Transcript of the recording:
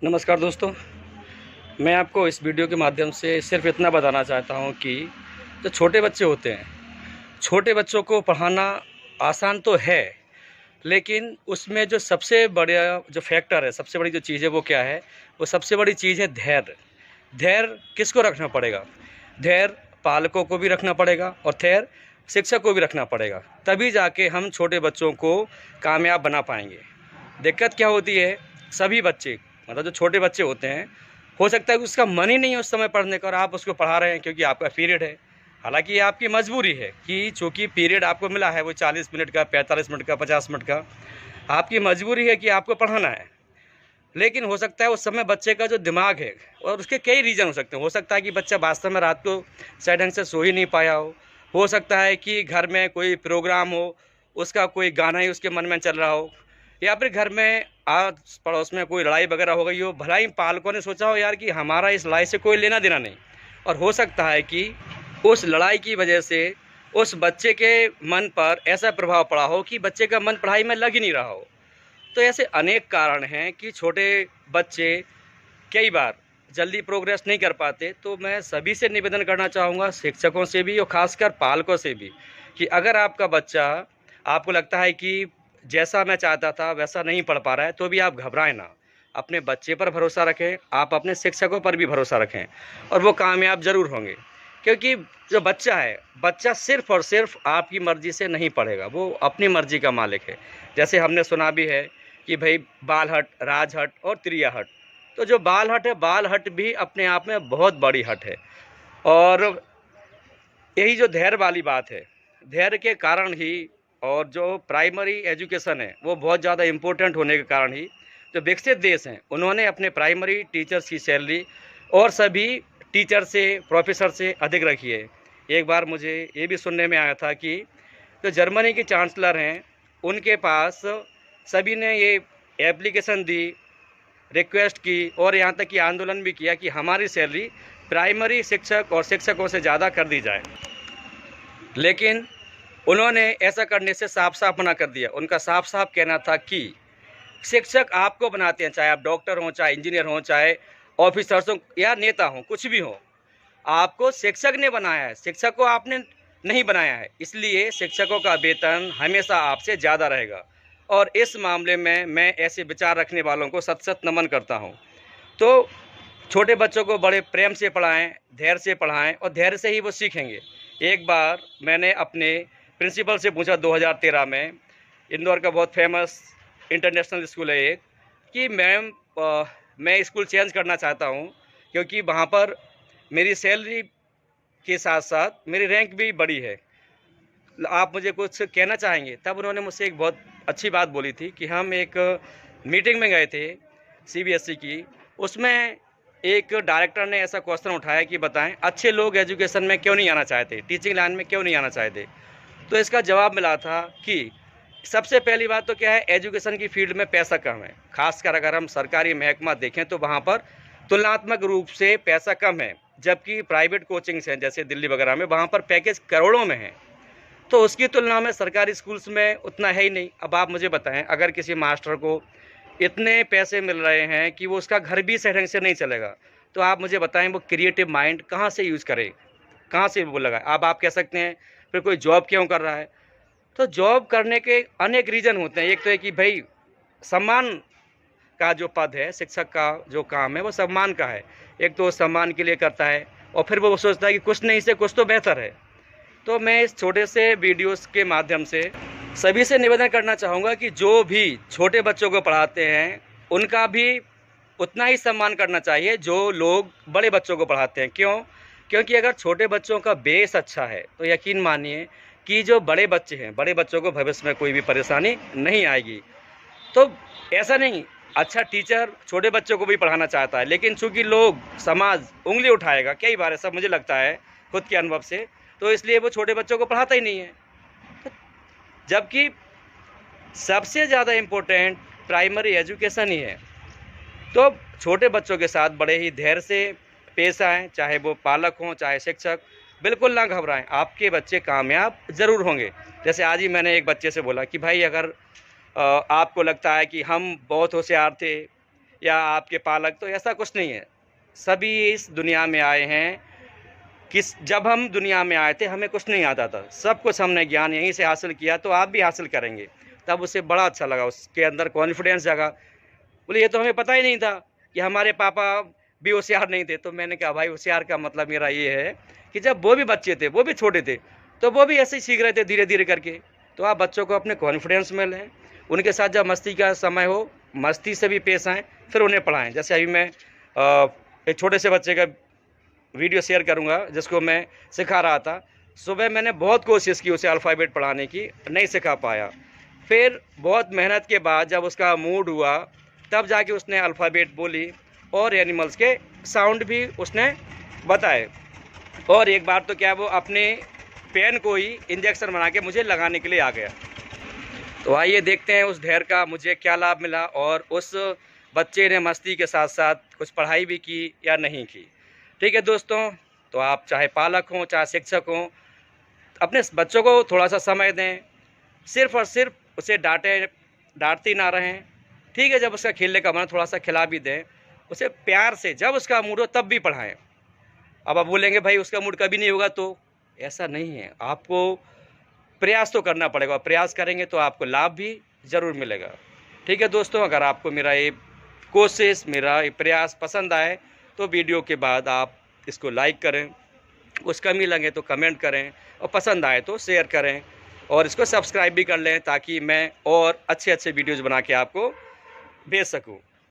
नमस्कार दोस्तों, मैं आपको इस वीडियो के माध्यम से सिर्फ इतना बताना चाहता हूँ कि जो छोटे बच्चे होते हैं, छोटे बच्चों को पढ़ाना आसान तो है, लेकिन उसमें जो सबसे बड़ा जो फैक्टर है, सबसे बड़ी जो चीज़ है वो क्या है? वो सबसे बड़ी चीज़ है धैर्य। धैर्य किसको रखना पड़ेगा? धैर्य पालकों को भी रखना पड़ेगा और धैर्य शिक्षक को भी रखना पड़ेगा, तभी जाके हम छोटे बच्चों को कामयाब बना पाएँगे। दिक्कत क्या होती है, सभी बच्चे मतलब जो छोटे बच्चे होते हैं, हो सकता है कि उसका मन ही नहीं है उस समय पढ़ने का और आप उसको पढ़ा रहे हैं क्योंकि आपका पीरियड है। हालाँकि ये आपकी मजबूरी है कि चूँकि पीरियड आपको मिला है वो 40 मिनट का, 45 मिनट का, 50 मिनट का, आपकी मजबूरी है कि आपको पढ़ाना है। लेकिन हो सकता है उस समय बच्चे का जो दिमाग है और उसके कई रीज़न हो सकते हैं। हो सकता है कि बच्चा वास्तव में रात को सही ढंग से सो ही नहीं पाया हो सकता है कि घर में कोई प्रोग्राम हो, उसका कोई गाना ही उसके मन में चल रहा हो, या फिर घर में आस पड़ोस में कोई लड़ाई वगैरह हो गई हो। भला ही पालकों ने सोचा हो यार कि हमारा इस लड़ाई से कोई लेना देना नहीं, और हो सकता है कि उस लड़ाई की वजह से उस बच्चे के मन पर ऐसा प्रभाव पड़ा हो कि बच्चे का मन पढ़ाई में लग ही नहीं रहा हो। तो ऐसे अनेक कारण हैं कि छोटे बच्चे कई बार जल्दी प्रोग्रेस नहीं कर पाते। तो मैं सभी से निवेदन करना चाहूँगा, शिक्षकों से भी और ख़ासकर पालकों से भी, कि अगर आपका बच्चा, आपको लगता है कि जैसा मैं चाहता था वैसा नहीं पढ़ पा रहा है, तो भी आप घबराएं ना। अपने बच्चे पर भरोसा रखें, आप अपने शिक्षकों पर भी भरोसा रखें और वो कामयाब ज़रूर होंगे। क्योंकि जो बच्चा है, बच्चा सिर्फ़ और सिर्फ़ आपकी मर्ज़ी से नहीं पढ़ेगा, वो अपनी मर्ज़ी का मालिक है। जैसे हमने सुना भी है कि भाई बाल हट, राज हट और त्रिया हट। तो जो बाल हट है, बाल हट भी अपने आप में बहुत बड़ी हट है। और यही जो धैर्य वाली बात है, धैर्य के कारण ही, और जो प्राइमरी एजुकेशन है वो बहुत ज़्यादा इम्पोर्टेंट होने के कारण ही जो विकसित देश हैं उन्होंने अपने प्राइमरी टीचर्स की सैलरी और सभी टीचर से, प्रोफेसर से अधिक रखी है। एक बार मुझे ये भी सुनने में आया था कि जो जर्मनी के चांसलर हैं, उनके पास सभी ने ये एप्लीकेशन दी, रिक्वेस्ट की और यहाँ तक कि आंदोलन भी किया कि हमारी सैलरी प्राइमरी शिक्षक और शिक्षकों से ज़्यादा कर दी जाए। लेकिन उन्होंने ऐसा करने से साफ-साफ मना कर दिया। उनका साफ-साफ कहना था कि शिक्षक आपको बनाते हैं, चाहे आप डॉक्टर हों, चाहे इंजीनियर हों, चाहे ऑफिसर्स हों या नेता हों, कुछ भी हों। आपको शिक्षक ने बनाया है, शिक्षक को आपने नहीं बनाया है। इसलिए शिक्षकों का वेतन हमेशा आपसे ज़्यादा रहेगा और इस मामले में मैं ऐसे विचार रखने वालों को सत-सत नमन करता हूँ। तो छोटे बच्चों को बड़े प्रेम से पढ़ाएँ, धैर्य से पढ़ाएँ और धैर्य से ही वो सीखेंगे। एक बार मैंने अपने प्रिंसिपल से पूछा 2013 में, इंदौर का बहुत फेमस इंटरनेशनल स्कूल है एक, कि मैम मैं स्कूल चेंज करना चाहता हूँ क्योंकि वहाँ पर मेरी सैलरी के साथ-साथ मेरी रैंक भी बड़ी है। आप मुझे कुछ कहना चाहेंगे? तब उन्होंने मुझसे एक बहुत अच्छी बात बोली थी कि हम एक मीटिंग में गए थे सीबीएसई की, उसमें एक डायरेक्टर ने ऐसा क्वेश्चन उठाया कि बताएँ अच्छे लोग एजुकेशन में क्यों नहीं आना चाहते, टीचिंग लाइन में क्यों नहीं आना चाहते? तो इसका जवाब मिला था कि सबसे पहली बात तो क्या है, एजुकेशन की फील्ड में पैसा कम है। ख़ासकर अगर हम सरकारी महकमा देखें तो वहाँ पर तुलनात्मक रूप से पैसा कम है, जबकि प्राइवेट कोचिंग्स हैं जैसे दिल्ली वगैरह में, वहाँ पर पैकेज करोड़ों में है। तो उसकी तुलना में सरकारी स्कूल्स में उतना है ही नहीं। अब आप मुझे बताएं, अगर किसी मास्टर को इतने पैसे मिल रहे हैं कि वो उसका घर भी सही ढंग से नहीं चलेगा, तो आप मुझे बताएं वो क्रिएटिव माइंड कहाँ से यूज़ करे, कहाँ से वो लगाए? अब आप कह सकते हैं फिर कोई जॉब क्यों कर रहा है? तो जॉब करने के अनेक रीज़न होते हैं। एक तो है कि भाई सम्मान का जो पद है, शिक्षक का जो काम है वो सम्मान का है। एक तो वो सम्मान के लिए करता है और फिर वो सोचता है कि कुछ नहीं से कुछ तो बेहतर है। तो मैं इस छोटे से वीडियोस के माध्यम से सभी से निवेदन करना चाहूँगा कि जो भी छोटे बच्चों को पढ़ाते हैं, उनका भी उतना ही सम्मान करना चाहिए जो लोग बड़े बच्चों को पढ़ाते हैं। क्यों? क्योंकि अगर छोटे बच्चों का बेस अच्छा है तो यकीन मानिए कि जो बड़े बच्चे हैं, बड़े बच्चों को भविष्य में कोई भी परेशानी नहीं आएगी। तो ऐसा नहीं, अच्छा टीचर छोटे बच्चों को भी पढ़ाना चाहता है, लेकिन चूँकि लोग, समाज उँगली उठाएगा, कई बार ऐसा मुझे लगता है खुद के अनुभव से, तो इसलिए वो छोटे बच्चों को पढ़ाता ही नहीं है। तो जबकि सबसे ज़्यादा इम्पोर्टेंट प्राइमरी एजुकेशन ही है। तो छोटे बच्चों के साथ बड़े ही धैर्य से पेश आएँ, चाहे वो पालक हों, चाहे शिक्षक। बिल्कुल ना घबराएँ, आपके बच्चे कामयाब ज़रूर होंगे। जैसे आज ही मैंने एक बच्चे से बोला कि भाई अगर आपको लगता है कि हम बहुत होशियार थे या आपके पालक, तो ऐसा कुछ नहीं है। सभी इस दुनिया में आए हैं, जब हम दुनिया में आए थे हमें कुछ नहीं आता था, सब कुछ हमने ज्ञान यहीं से हासिल किया, तो आप भी हासिल करेंगे। तब उसे बड़ा अच्छा लगा, उसके अंदर कॉन्फिडेंस जगा। बोले ये तो हमें पता ही नहीं था कि हमारे पापा भी होशियार नहीं थे। तो मैंने कहा भाई होशियार का मतलब मेरा ये है कि जब वो भी बच्चे थे, वो भी छोटे थे, तो वो भी ऐसे ही सीख रहे थे धीरे धीरे करके। तो आप बच्चों को अपने कॉन्फिडेंस में लें, उनके साथ जब मस्ती का समय हो मस्ती से भी पेश आएँ, फिर उन्हें पढ़ाएँ। जैसे अभी मैं एक छोटे से बच्चे का वीडियो शेयर करूंगा जिसको मैं सिखा रहा था। सुबह मैंने बहुत कोशिश की उसे अल्फ़ाबेट पढ़ाने की, नहीं सिखा पाया। फिर बहुत मेहनत के बाद जब उसका मूड हुआ तब जाके उसने अल्फ़ाबेट बोली और एनिमल्स के साउंड भी उसने बताए। और एक बार तो क्या, वो अपने पेन को ही इंजेक्शन बना के मुझे लगाने के लिए आ गया। तो आइए देखते हैं उस धैर्य का मुझे क्या लाभ मिला और उस बच्चे ने मस्ती के साथ साथ कुछ पढ़ाई भी की या नहीं की। ठीक है दोस्तों, तो आप चाहे पालक हों चाहे शिक्षक हों, अपने बच्चों को थोड़ा सा समय दें, सिर्फ़ और सिर्फ उसे डांटती ना रहें। ठीक है, जब उसका खेलने का मन थोड़ा सा खिला भी दें, उसे प्यार से जब उसका मूड हो तब भी पढ़ाएं। अब आप बोलेंगे भाई उसका मूड कभी नहीं होगा, तो ऐसा नहीं है, आपको प्रयास तो करना पड़ेगा। प्रयास करेंगे तो आपको लाभ भी ज़रूर मिलेगा। ठीक है दोस्तों, अगर आपको मेरा ये कोशिश, मेरा ये प्रयास पसंद आए तो वीडियो के बाद आप इसको लाइक करें, कुछ कमी लगे तो कमेंट करें, और पसंद आए तो शेयर करें, और इसको सब्सक्राइब भी कर लें ताकि मैं और अच्छे अच्छे वीडियोज़ बना के आपको भेज सकूं।